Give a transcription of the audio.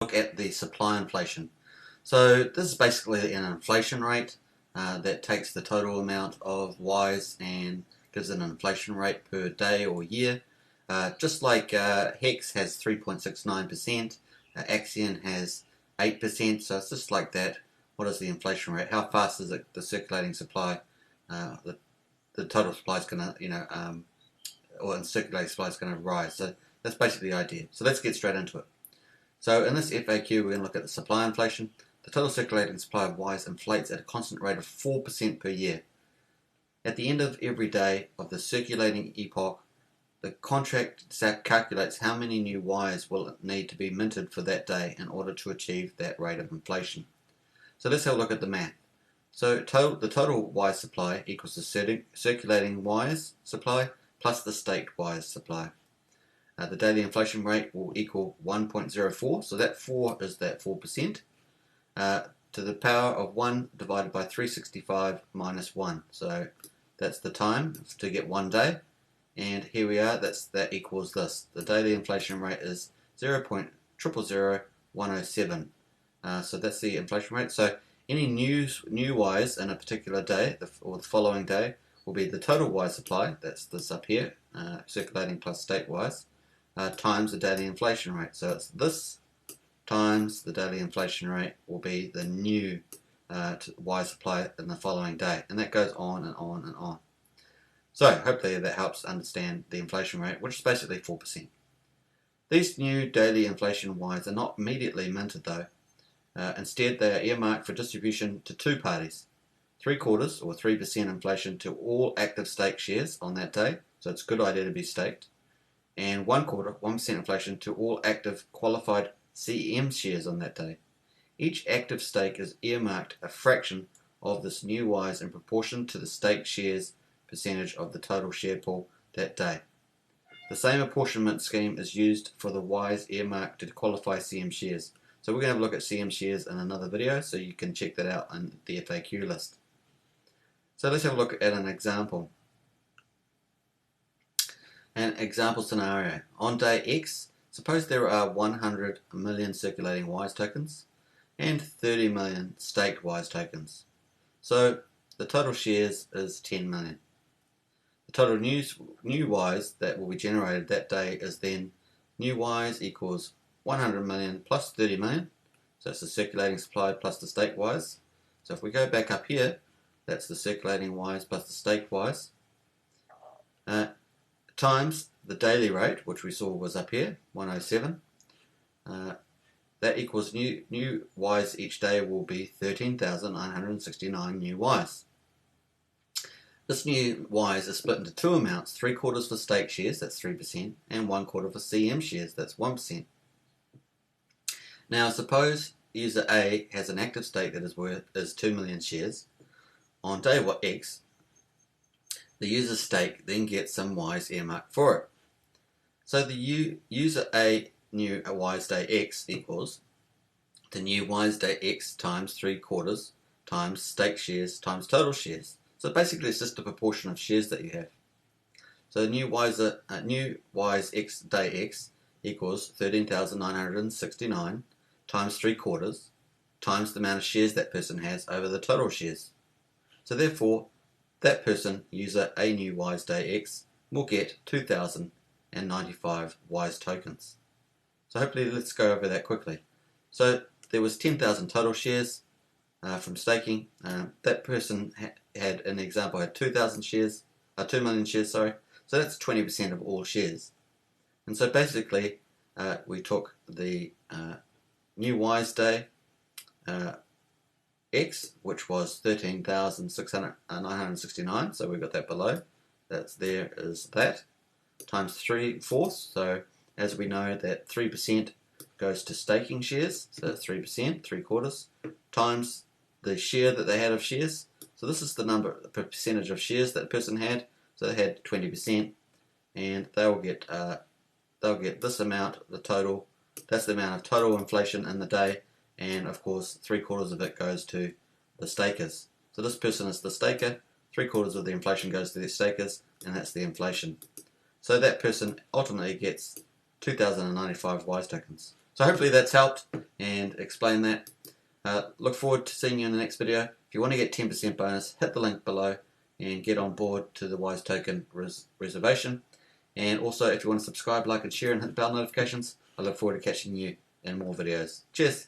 Look at the supply inflation. So this is basically an inflation rate that takes the total amount of Ys and gives an inflation rate per day or year. Just like Hex has 3.69%, Axion has 8%, so it's just like that. What is the inflation rate? How fast is it, the circulating supply? The total supply is going to, or the circulating supply is going to rise. So that's basically the idea. So let's get straight into it. So in this FAQ, we're going to look at the supply inflation. The total circulating supply of Ys inflates at a constant rate of 4% per year. At the end of every day of the circulating epoch, the contract calculates how many new Ys will need to be minted for that day in order to achieve that rate of inflation. So let's have a look at the math. So the total Y supply equals the circulating Ys supply plus the staked Ys supply. The daily inflation rate will equal 1.04, so that 4 is that 4%, to the power of 1 divided by 365 minus 1. So that's the time to get 1 day, and here we are, that equals this. The daily inflation rate is 0.000107. So that's the inflation rate. So any new Ys in a particular day, or the following day, will be the total Y supply, that's this up here, circulating plus state Ys, times the daily inflation rate. So it's this times the daily inflation rate will be the new Y supply in the following day. And that goes on and on and on. So hopefully that helps understand the inflation rate, which is basically 4%. These new daily inflation Ys are not immediately minted though. Instead, they are earmarked for distribution to two parties. 3/4 or 3% inflation to all active stake shares on that day, so it's a good idea to be staked, and 1/4, 1% inflation to all active qualified CM shares on that day. Each active stake is earmarked a fraction of this new Ys in proportion to the stake shares percentage of the total share pool that day. The same apportionment scheme is used for the Ys earmarked to qualify CM shares. So we're going to have a look at CM shares in another video, so you can check that out on the FAQ list. So let's have a look at an example. An example scenario. On day X, suppose there are 100 million circulating Ys tokens and 30 million staked Ys tokens. So the total shares is 10 million. The total new Ys that will be generated that day is then new Ys equals 100 million plus 30 million. So it's the circulating supply plus the staked Ys. So if we go back up here, that's the circulating Ys plus the staked Ys, times the daily rate, which we saw was up here, 107. That equals new Ys each day will be 13,969 new Ys. This new Ys is split into two amounts, 3/4 for stake shares, that's 3%, and 1/4 for CM shares, that's 1%. Now suppose user A has an active stake that is 2 million shares. On day X, the user's stake then gets some Ys earmarked for it. So the user A new Ys day X equals the new Ys day X times 3/4 times stake shares times total shares. So basically it's just a proportion of shares that you have. So new Ys X day X equals 13,969 times 3/4 times the amount of shares that person has over the total shares. So therefore, that person, user A new Ys day X, will get 2,095 Ys tokens. So hopefully let's go over that quickly. So there was 10,000 total shares from staking. That person had, in the example, had 2 million shares, sorry. So that's 20% of all shares. And so basically, we took the new Ys day X, which was 13,969, so we've got that below. That's there is that, times 3/4. So as we know that 3% goes to staking shares, so that's 3%, 3/4, times the share that they had of shares. So this is the number, the percentage of shares that person had. So they had 20%, and they'll get this amount, the total. That's the amount of total inflation in the day, and of course 3/4 of it goes to the stakers. So this person is the staker, 3/4 of the inflation goes to the stakers, and that's the inflation. So that person ultimately gets 2,095 Ys tokens. So hopefully that's helped, and explain that. Look forward to seeing you in the next video. If you want to get 10% bonus, hit the link below and get on board to the Wise Token reservation. And also, if you want to subscribe, like and share and hit the bell notifications, I look forward to catching you in more videos. Cheers!